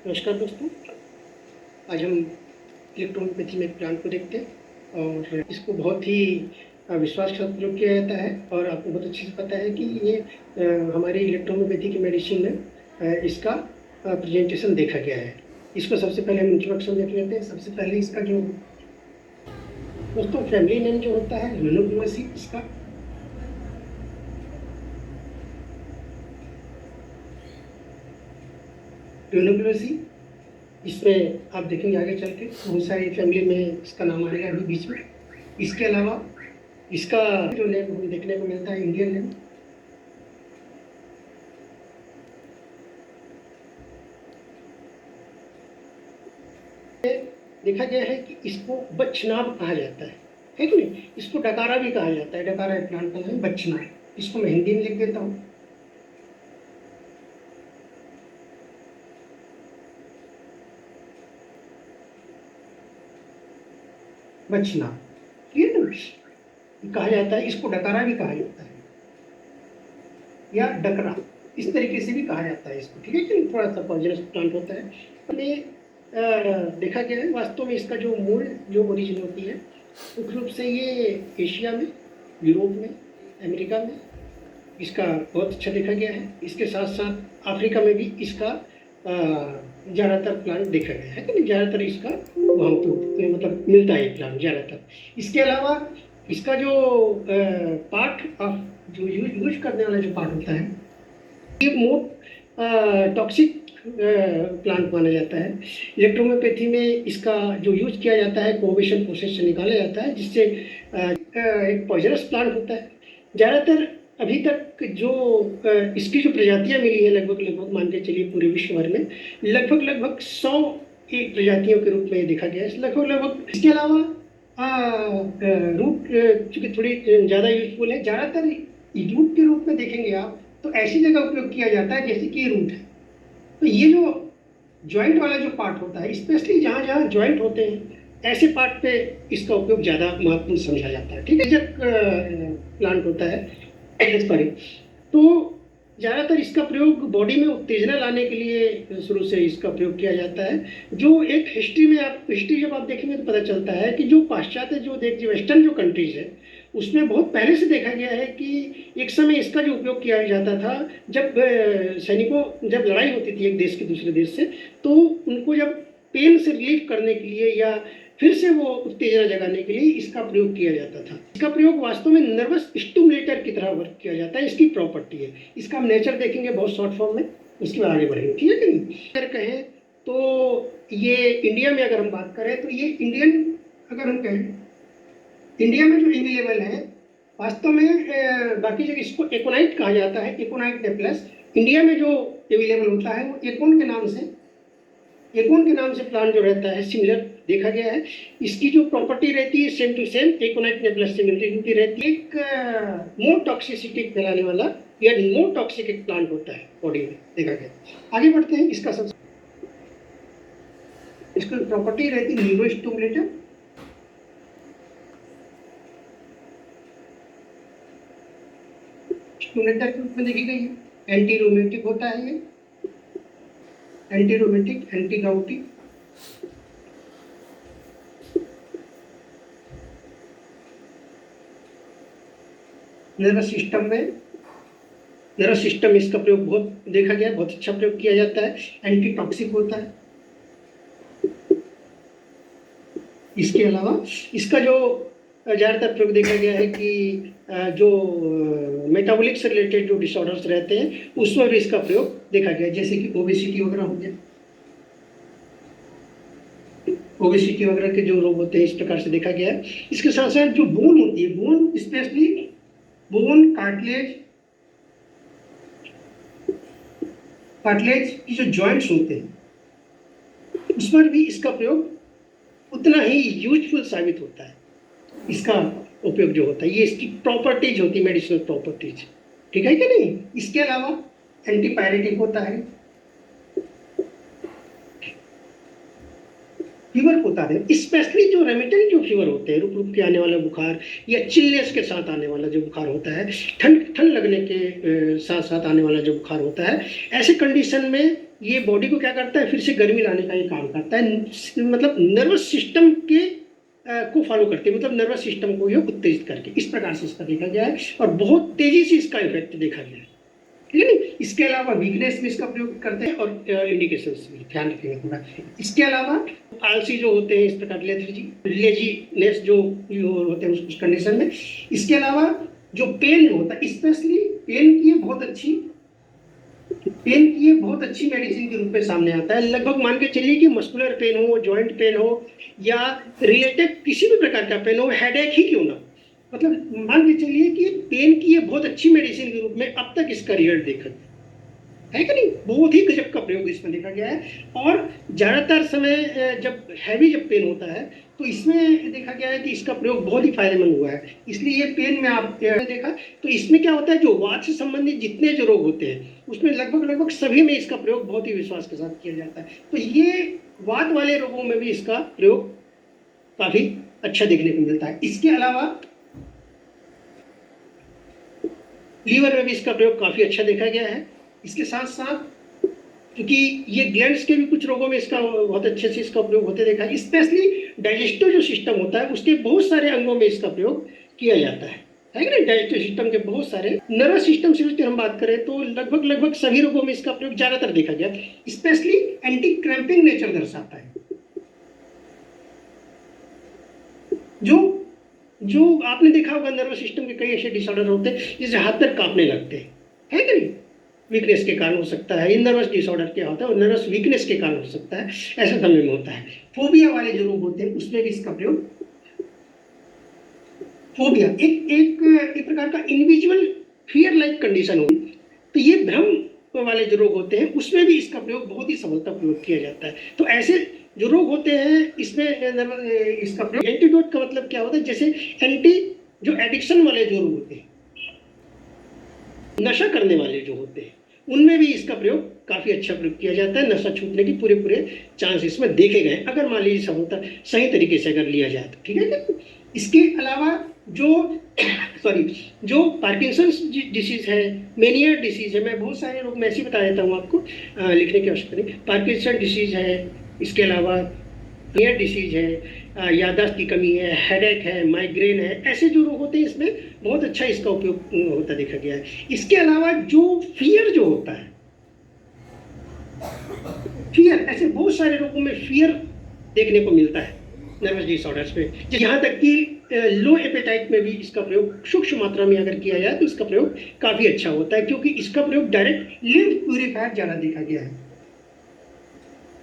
नमस्कार दोस्तों। आज हम इलेक्ट्रोहोम्योपैथी में एक प्लांट को देखते हैं और इसको बहुत ही विश्वास के साथ प्रयोग किया जाता है और आपको बहुत अच्छे से पता है कि ये हमारे इलेक्ट्रोहोम्योपैथी की मेडिसिन में इसका प्रेजेंटेशन देखा गया है। इसको सबसे पहले हम इंट्रोडक्शन देख लेते हैं। सबसे पहले इसका जो दोस्तों फैमिली नेम जो होता है यूनोग्लोसी, इसका यूनोग्लोसी, इसमें आप देखेंगे आगे चल के बहुत सारी फैमिली में इसका नाम आएगा अभी बीच में। इसके अलावा इसका जो नेम हमें देखने को मिलता है इंडियन नेम, देखा गया है कि इसको बच्छनाभ कहा जाता है कि नहीं। इसको डकारा भी कहा जाता है। डकारा प्लांट का नाम बच्छनाभ। इसको मैं हिंदी में लिख देता हूँ। बच्छनाभ, ठीक है ना, कहा जाता है। इसको डकारा भी कहा जाता है या डकरा, इस तरीके से भी कहा जाता है इसको, ठीक है कि थोड़ा सा पॉइजनस प्लांट होता है। देखा गया है वास्तव में इसका जो मूल जो ओरिजिन होती है मुख्य रूप से ये एशिया में, यूरोप में, अमेरिका में इसका बहुत अच्छा देखा गया है। इसके साथ साथ अफ्रीका में भी इसका ज़्यादातर प्लांट देखा गया है कि ज़्यादातर इसका वहाँ पे मतलब मिलता है प्लांट ज़्यादातर। इसके अलावा इसका जो पार्ट ऑफ जो यूज करने वाला जो पार्ट होता है ये मोर टॉक्सिक प्लांट माना जाता है। इलेक्ट्रोहोम्योपैथी में इसका जो यूज किया जाता है कोवेशन प्रोसेस से निकाला जाता है, जिससे एक पॉइजनस प्लांट होता है। ज़्यादातर अभी तक जो इसकी जो प्रजातियां मिली है लगभग मान के चलिए पूरे विश्व भर में लगभग 100 एक प्रजातियों के रूप में देखा गया है लगभग। इसके अलावा रूट चूँकि थोड़ी ज़्यादा यूजफुल है, ज़्यादातर रूट के रूप में देखेंगे आप तो ऐसी जगह उपयोग किया जाता है जैसे कि ये रूट है। तो ये जो जॉइंट वाला जो पार्ट होता है, स्पेशली जहाँ जहाँ जॉइंट होते हैं ऐसे पार्ट पे इसका उपयोग ज़्यादा महत्वपूर्ण समझा जाता है, ठीक है। जब प्लांट होता है सॉरी, तो ज़्यादातर इसका प्रयोग बॉडी में उत्तेजना लाने के लिए शुरू से इसका प्रयोग किया जाता है। जो एक हिस्ट्री में आप हिस्ट्री जब आप देखेंगे तो पता चलता है कि जो पाश्चात्य जो वेस्टर्न जो कंट्रीज है उसमें बहुत पहले से देखा गया है कि एक समय इसका जो उपयोग किया जाता था जब सैनिकों जब लड़ाई होती थी एक देश के दूसरे देश से, तो उनको जब पेन से रिलीफ करने के लिए या फिर से वो उत्तेजना जगाने के लिए इसका प्रयोग किया जाता था। इसका प्रयोग वास्तव में नर्वस स्टिमुलेटर की तरह वर्क किया जाता है। इसकी प्रॉपर्टी है। इसका हम नेचर देखेंगे बहुत शॉर्ट फॉर्म में, उसके बाद आगे बढ़ेंगे, ठीक है कि नहीं। अगर कहें तो ये इंडिया में अगर हम बात करें तो ये इंडियन, अगर हम कहें इंडिया में जो अवेलेबल है वास्तव में बाकी जगह इसको एकोनाइट कहा जाता है, एकोनाइट नेप्लस। इंडिया में जो अवेलेबल होता है वो एकोन के नाम से प्लांट जो रहता है सिमिलर देखा गया है। इसकी जो प्रॉपर्टी रहती है सेम टू सेम एकोनाइट नेप्लस सिमिलरिटी रहती है। एक मोर टॉक्सिसिटी फैलाने वाला या मोर टॉक्सिक एक प्लांट होता है बॉडी में देखा गया। आगे बढ़ते हैं। इसकी प्रॉपर्टी रहती है न्यूरो स्टिमुलेटर, स्टिमुलेटर के रूप में देखी गई है। एंटी रोमेटिक होता है ये, anti rheumatic, anti गाउटी, nervous system में इसका प्रयोग बहुत देखा गया, बहुत अच्छा प्रयोग किया जाता है। एंटी टॉक्सिक होता है। इसके अलावा इसका जो ज़्यादातर प्रयोग देखा गया है कि जो मेटाबॉलिक से रिलेटेड जो डिसऑर्डर्स रहते हैं उसमें भी इसका प्रयोग देखा गया है, जैसे कि ओबेसिटी वगैरह हो गया। ओबेसिटी वगैरह के जो रोग होते हैं इस प्रकार से देखा गया है। इसके साथ साथ जो बोन होती है, बोन स्पेशली बोन कार्टिलेज की जो जॉइंट्स होते हैं उस पर भी इसका प्रयोग उतना ही यूजफुल साबित होता है। इसका उपयोग जो होता है ये इसकी प्रॉपर्टीज होती है, मेडिसिनल प्रॉपर्टीज, ठीक है कि नहीं। इसके अलावा एंटीपायरेटिक होता है, फीवर को उतार देगा। स्पेशली जो रेमिटेंट जो फीवर होते हैं, रुक रुक के आने वाला बुखार या चिलनेस के साथ आने वाला जो बुखार होता है, ठंड ठंड लगने के साथ साथ आने वाला जो बुखार होता है, ऐसे कंडीशन में ये बॉडी को क्या करता है, फिर से गर्मी लाने का ये काम करता है। मतलब नर्वस सिस्टम के को फॉलो करते हैं, मतलब नर्वस सिस्टम को ये उत्तेजित करके, इस प्रकार से इसका देखा गया है और बहुत तेजी से इसका इफेक्ट देखा गया है। ठीक है नहीं। इसके अलावा वीकनेस में इसका प्रयोग करते हैं और इंडिकेशंस भी ध्यान रखेंगे थोड़ा। इसके अलावा आलसी जो होते हैं, इस प्रकार लेजीनेस जो होते हैं उस कंडीशन में। इसके अलावा जो पेन होता है, स्पेशली पेन की ये बहुत अच्छी मेडिसिन के रूप में सामने आता है। लगभग मान के चलिए कि मस्कुलर पेन हो, जॉइंट पेन हो या रिलेटेड किसी भी प्रकार का पेन हो, हेडेक ही क्यों ना, मतलब मान के चलिए कि पेन की ये बहुत अच्छी मेडिसिन के रूप में अब तक इसका रिजल्ट देखा है कि नहीं। बहुत ही गजब का प्रयोग इसमें देखा गया है और ज़्यादातर समय जब जब पेन होता है तो इसमें देखा गया है कि इसका प्रयोग बहुत ही फायदेमंद हुआ है। इसलिए ये पेन में आप देखा तो इसमें क्या होता है, जो वात से संबंधित जितने जो रोग होते हैं उसमें लगभग सभी में इसका प्रयोग बहुत ही विश्वास के साथ किया जाता है। तो ये वात वाले रोगों में भी इसका प्रयोग काफ़ी अच्छा देखने को मिलता है। इसके अलावा लीवर में भी इसका प्रयोग काफ़ी अच्छा देखा गया है। इसके साथ साथ क्योंकि ये ग्लैंड्स के भी कुछ रोगों में इसका बहुत अच्छे से इसका प्रयोग होते देखा है। स्पेशली डाइजेस्टिव जो सिस्टम होता है उसके बहुत सारे अंगों में इसका प्रयोग किया जाता है कि नहीं। डाइजेस्टिव सिस्टम के बहुत सारे, नर्वस सिस्टम से हम बात करें तो लगभग सभी रोगों में इसका प्रयोग ज़्यादातर देखा गया। स्पेशली एंटी क्रैम्पिंग नेचर दर्शाता है। जो आपने देखा होगा नर्वस सिस्टम के कई ऐसे डिसऑर्डर होते हैं जिससे हाथ पैर कांपने लगते हैं, है कि नहीं। वीकनेस के कारण हो सकता है, नर्वस डिसऑर्डर क्या होता है और नर्वस वीकनेस के कारण हो सकता है, ऐसा समय में होता है। फोबिया वाले जो रोग होते हैं उसमें भी इसका प्रयोग, फोबिया एक प्रकार का इंडिविजुअल फियर लाइक कंडीशन होगी, तो ये भ्रम वाले जो रोग होते हैं उसमें भी इसका प्रयोग बहुत ही सफलतापूर्वक किया जाता है। तो ऐसे जो रोग होते हैं इसमें इसका प्रयोग, एंटीडोट का मतलब क्या होता है, जैसे जो एडिक्शन वाले जो रोग होते हैं, नशा करने वाले जो होते हैं उनमें भी इसका प्रयोग काफ़ी अच्छा प्रयोग किया जाता है। नशा छूटने की पूरे चांस इसमें देखे गए, अगर मान लीजिए सफलता सही तरीके से अगर लिया जाए तो, ठीक है क्या। इसके अलावा जो पार्किंसंस डिसीज है, मेनिया डिसीज है, मैं बहुत सारे रोग मैं ऐसे बता देता हूँ आपको, लिखने की आवश्यकता नहीं। पार्किंसन डिसीज है, इसके अलावा मेनिया डिसीज है, याददाश्त की कमी है, हेडेक है, माइग्रेन है, ऐसे जो रोग होते हैं इसमें बहुत अच्छा इसका उपयोग होता देखा गया है। इसके अलावा जो फियर जो होता है, फियर, ऐसे बहुत सारे रोगों में फियर देखने को मिलता है नर्वस डिसऑर्डर्स में। यहाँ तक कि लो एपेटाइट में भी इसका प्रयोग सूक्ष्म मात्रा में अगर किया जाए तो इसका प्रयोग काफ़ी अच्छा होता है, क्योंकि इसका प्रयोग डायरेक्ट लिम्फ प्यूरिफायर ज़्यादा देखा गया है।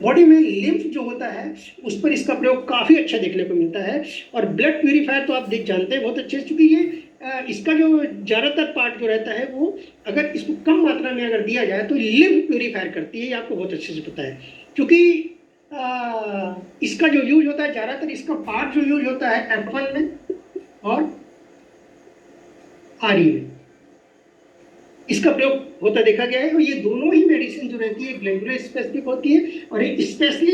बॉडी में लिम्फ जो होता है उस पर इसका प्रयोग काफ़ी अच्छा देखने को मिलता है। और ब्लड प्यूरिफायर तो आप जानते हैं बहुत अच्छे से, क्योंकि ये इसका जो ज़्यादातर पार्ट जो रहता है वो अगर इसको कम मात्रा में अगर दिया जाए तो लिम्फ प्यूरिफायर करती है, ये आपको बहुत अच्छे से पता है। क्योंकि इसका जो यूज होता है ज़्यादातर, इसका पार्ट जो यूज होता है F1 में और RE में इसका प्रयोग होता देखा गया है। और ये दोनों ही मेडिसिन जो रहती है ग्लैंडुलर स्पेसिफिक होती है और एक स्पेशली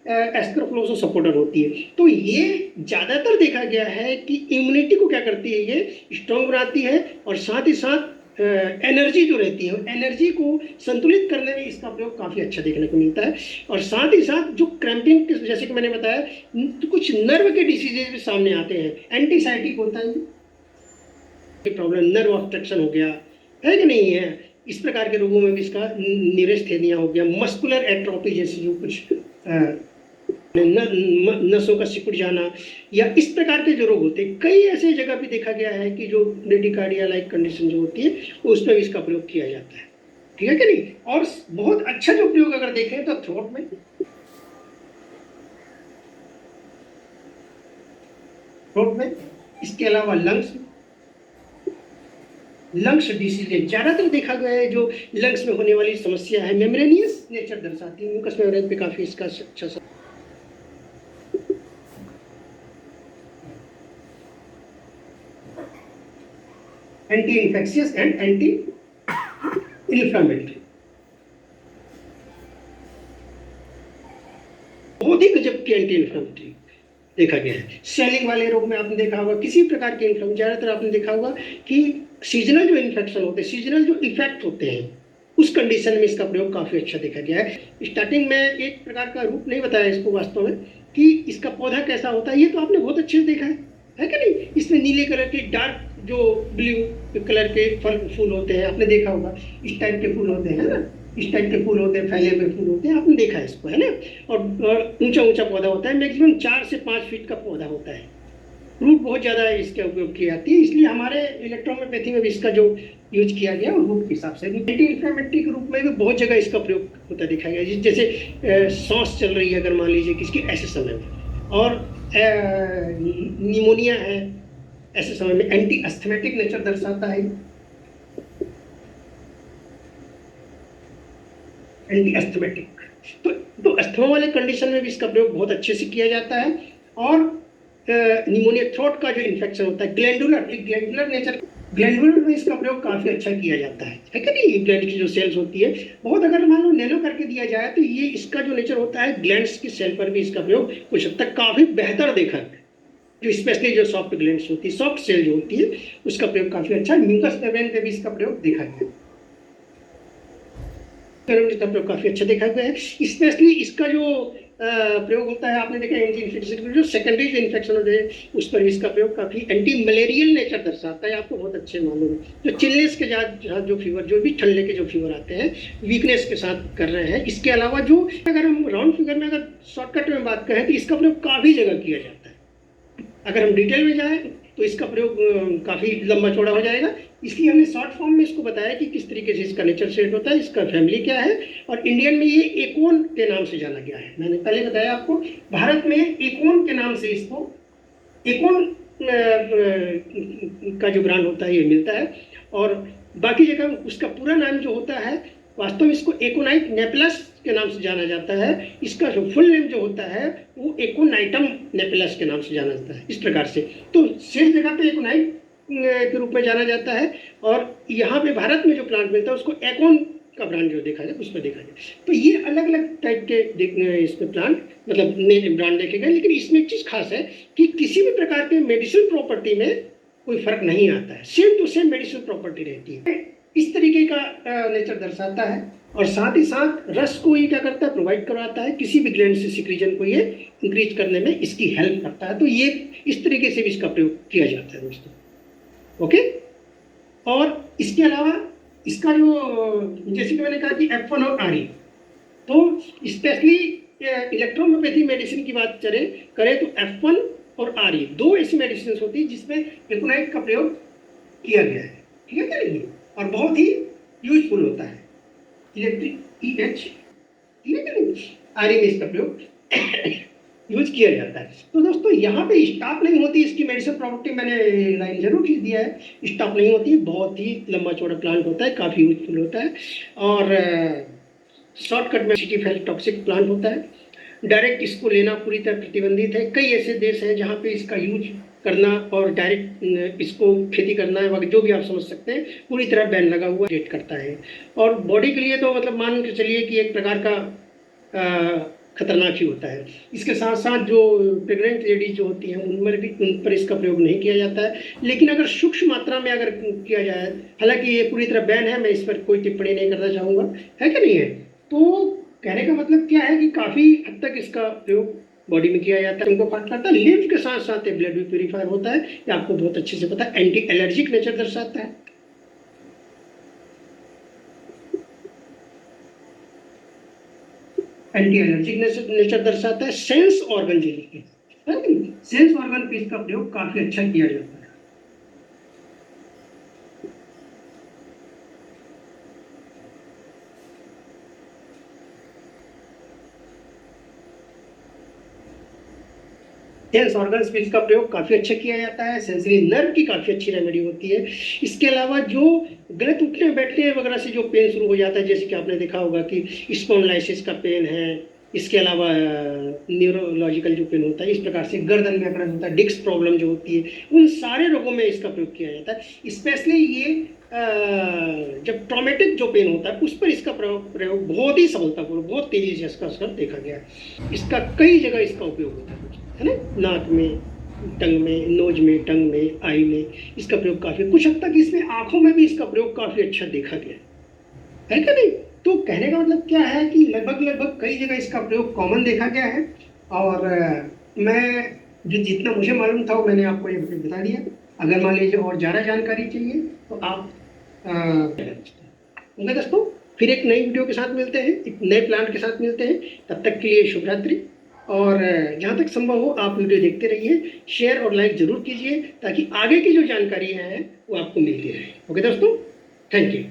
एस्क्रोफ्लोजो सपोर्टर होती है। तो ये ज़्यादातर देखा गया है कि इम्यूनिटी को क्या करती है, ये स्ट्रॉन्ग बनाती है और साथ ही साथ एनर्जी जो रहती है, एनर्जी को संतुलित करने में इसका प्रयोग काफ़ी अच्छा देखने को मिलता है। और साथ ही साथ जो क्रैम्पिंग, जैसे कि मैंने बताया, तो कुछ नर्व के डिसीजेज भी सामने आते हैं, एंटीसाइटिक होता है प्रॉब्लम, नर्व ऑब्स्ट्रक्शन हो गया, है कि नहीं है, इस प्रकार के रोगों में भी इसका न्यूरेस्थेनिया हो गया, मस्कुलर एट्रोफी जैसी जो कुछ नसों का सिकुड़ जाना, या इस प्रकार के जो रोग होते हैं, कई ऐसे जगह भी देखा गया है कि जो ब्रेडिकार्डिया लाइक कंडीशन जो होती है उसमें भी इसका प्रयोग किया जाता है, ठीक है कि नहीं। और बहुत अच्छा जो प्रयोग अगर देखें तो थ्रोट में, इसके अलावा लंग्स डिसीज ज़्यादातर देखा गया है। जो लंग्स में होने वाली समस्या है मेम्ब्रेनियस नेचर दर्शाती है, म्यूकस मेम्ब्रेन पे काफ़ी इसका अच्छा सा anti infectious and anti inflammatory, बहुत ही गजब की एंटी इन्फ्लेमेटरी देखा गया है। स्वेलिंग वाले रोग में आपने देखा होगा, किसी प्रकार के इन्फ्लेमेशन, ज़्यादातर आपने देखा होगा कि सीजनल जो इन्फेक्शन होते हैं, सीजनल जो इफेक्ट होते हैं, उस कंडीशन में इसका प्रयोग काफ़ी अच्छा देखा गया है। स्टार्टिंग में एक प्रकार का रूप नहीं बताया इसको वास्तव में कि इसका पौधा कैसा होता है, ये तो आपने बहुत अच्छे से देखा है कि नहीं। इसमें नीले कलर के डार्क जो ब्लू कलर के फल फूल होते हैं, आपने देखा होगा, इस टाइप के फूल होते हैं ना, इस टाइप के फूल होते हैं, फैले हुए फूल होते हैं, आपने देखा है इसको, है ना। और ऊंचा ऊंचा पौधा होता है, मैक्सिमम 4 से 5 फीट का पौधा होता है। रूट बहुत ज़्यादा इसका उपयोग की जाती है, इसलिए हमारे इलेक्ट्रोहोम्योपैथी में भी इसका जो यूज किया गया और रूट के हिसाब से एंटी इन्फ्लेमेटरी के रूप में भी बहुत जगह इसका प्रयोग होता दिखाया गया। जैसे सांस चल रही है अगर मान लीजिए किसकी, ऐसे समय में, और निमोनिया है, ऐसे समय में एंटी अस्थमेटिक नेचर दर्शाता है, एंटी अस्थमेटिक। तो अस्थमा वाले कंडीशन में भी इसका प्रयोग बहुत अच्छे से किया जाता है। और निमोनिया थ्रोट का जो इन्फेक्शन होता है, ग्लैंडुलर नेचर, ग्लैंडुलर में इसका प्रयोग काफ़ी अच्छा किया जाता है कि नहीं। ग्लैंड की जो सेल्स होती है, बहुत अगर मान लो नैनो करके दिया जाए तो ये इसका जो नेचर होता है, ग्लैंड्स की सेल पर भी इसका प्रयोग कुछ हद तक काफ़ी बेहतर देखा है। जो स्पेशली जो सॉफ्ट ग्लैंड्स होती है, सॉफ्ट सेल जो होती है, उसका प्रयोग काफ़ी अच्छा है। म्यूकस मेम्ब्रेन पे भी इसका प्रयोग देखा गया है, प्रयोग काफ़ी अच्छा देखा गया है। स्पेशली इसका जो प्रयोग होता है, आपने देखा एंटी इन्फेक्शन, जो सेकेंडरी जो इन्फेक्शन होते हैं उस पर इसका प्रयोग काफ़ी एंटी मलेरियल नेचर दर्शाता है, आपको बहुत अच्छे मालूम है। जो चिलनेस के साथ जो फीवर, जो भी ठंडे के जो फीवर आते हैं, वीकनेस के साथ कर रहे हैं। इसके अलावा जो अगर हम राउंड फिगर में अगर शॉर्टकट में बात करें तो इसका प्रयोग काफ़ी जगह किया जाता है। अगर हम डिटेल में जाएँ तो इसका प्रयोग काफ़ी लंबा चौड़ा हो जाएगा, इसलिए हमने शॉर्ट फॉर्म में इसको बताया कि किस तरीके से इसका नेचर सेट होता है, इसका फैमिली क्या है। और इंडियन में ये एकोन के नाम से जाना गया है। मैंने पहले बताया आपको, भारत में एकोन के नाम से इसको, एकोन का जो ब्रांड होता है ये मिलता है। और बाकी जगह उसका पूरा नाम जो होता है, वास्तव में इसको एकोनाइट नेपलस के नाम से जाना जाता है। इसका जो फुल नेम जो होता है वो एकोनाइटम नेपलस के नाम से जाना जाता है, इस प्रकार से। तो शेष जगह पे एकोनाइट के रूप में जाना जाता है। और यहाँ पे भारत में जो प्लांट मिलता है उसको एकोन का ब्रांड जो देखा जाए उस पर देखा जाए। तो ये अलग अलग टाइप के इसमें प्लांट मतलब ब्रांड देखे गए। लेकिन इसमें एक चीज़ खास है कि किसी भी प्रकार के मेडिसिन प्रॉपर्टी में कोई फर्क नहीं आता है, same to same medicine property रहती है। इस तरीके का नेचर दर्शाता है। और साथ ही साथ रस को ये क्या करता है, प्रोवाइड करवाता है, किसी भी ग्लैंड से सिक्रीजन को ये इंक्रीज करने में इसकी हेल्प करता है। तो ये इस तरीके से भी इसका प्रयोग किया जाता है दोस्तों, ओके। और इसके अलावा इसका जो, जैसे कि मैंने कहा कि F1 और RE, तो स्पेशली इलेक्ट्रोहोम्योपैथी मेडिसिन की बात करें तो F1 और RE दो ऐसी मेडिसिन होती है जिसमें एकोनाइट का प्रयोग किया गया है, ठीक है क्या नहीं, और बहुत ही यूजफुल होता है। इलेक्ट्रिक EH, ठीक है क्या नहीं, RE में इसका प्रयोग यूज किया जाता है। तो दोस्तों यहाँ पे स्टॉप नहीं होती इसकी मेडिसिन प्रॉपर्टी, मैंने लाइन जरूर खींच दिया है, स्टॉप नहीं होती, बहुत ही लंबा चौड़ा प्लांट होता है, काफ़ी यूजफुल होता है। और शॉर्टकट में सिटीफाइल टॉक्सिक प्लांट होता है, डायरेक्ट इसको लेना पूरी तरह प्रतिबंधित है। कई ऐसे देश हैं जहाँ पे इसका यूज करना और डायरेक्ट इसको खेती करना है, जो भी आप समझ सकते हैं, पूरी तरह बैन लगा हुआ डेट करता है। और बॉडी के लिए तो मतलब मान के चलिए कि एक प्रकार का खतरनाक ही होता है। इसके साथ साथ जो प्रेग्नेंट लेडीज जो होती हैं उन पर इसका प्रयोग नहीं किया जाता है। लेकिन अगर सूक्ष्म मात्रा में अगर किया जाए, हालांकि ये पूरी तरह बैन है, मैं इस पर कोई टिप्पणी नहीं करना चाहूँगा, है कि नहीं है। तो कहने का मतलब क्या है कि काफ़ी हद तक इसका प्रयोग बॉडी में किया जाता है, उनको फास्ट करता है। लिम्फ के साथ साथ ब्लड भी प्योरीफायर होता है, ये आपको बहुत अच्छे से पता है। एंटी एलर्जिक नेचर दर्शाता है, एंटी एलर्जिक नेचर दर्शाता है। सेंस ऑर्गन जिले सेंस ऑर्गन पे इसका प्रयोग काफी अच्छा किया जाता है। सेंस ऑर्गन्स पे इसका प्रयोग काफ़ी अच्छा किया जाता है। सेंसरी नर्व की काफ़ी अच्छी रेमेडी होती है। इसके अलावा जो गलत उठने बैठने वगैरह से जो पेन शुरू हो जाता है, जैसे कि आपने देखा होगा कि स्पॉन्डिलाइटिस का पेन है, इसके अलावा न्यूरोलॉजिकल जो पेन होता है, इस प्रकार से गर्दन में अकड़न होता है, डिस्क प्रॉब्लम जो होती है, उन सारे रोगों में इसका प्रयोग किया जाता है। स्पेशली ये जब ट्रॉमेटिक जो पेन होता है उस पर इसका प्रयोग बहुत ही सफलतापूर्वक, बहुत तेजी से इसका असर देखा गया है। इसका कई जगह इसका उपयोग होता है ना, नाक में, टंग में, नोज में, टंग में, आई में इसका प्रयोग काफ़ी, कुछ हद तक इसमें आंखों में भी इसका प्रयोग काफ़ी अच्छा देखा गया है क्या नहीं? तो कहने का मतलब क्या है कि लगभग लगभग कई जगह इसका प्रयोग कॉमन देखा गया है। और मैं जो जितना मुझे मालूम था वो मैंने आपको ये बता दिया। अगर मान लीजिए और ज़्यादा जानकारी चाहिए तो आप ओके दोस्तों, फिर एक नई वीडियो के साथ मिलते हैं, एक नए प्लान के साथ मिलते हैं। तब तक के लिए शुभ रात्रि। और जहाँ तक संभव हो आप वीडियो देखते रहिए, शेयर और लाइक जरूर कीजिए ताकि आगे की जो जानकारियाँ हैं वो आपको मिलती रहे। ओके दोस्तों, थैंक यू।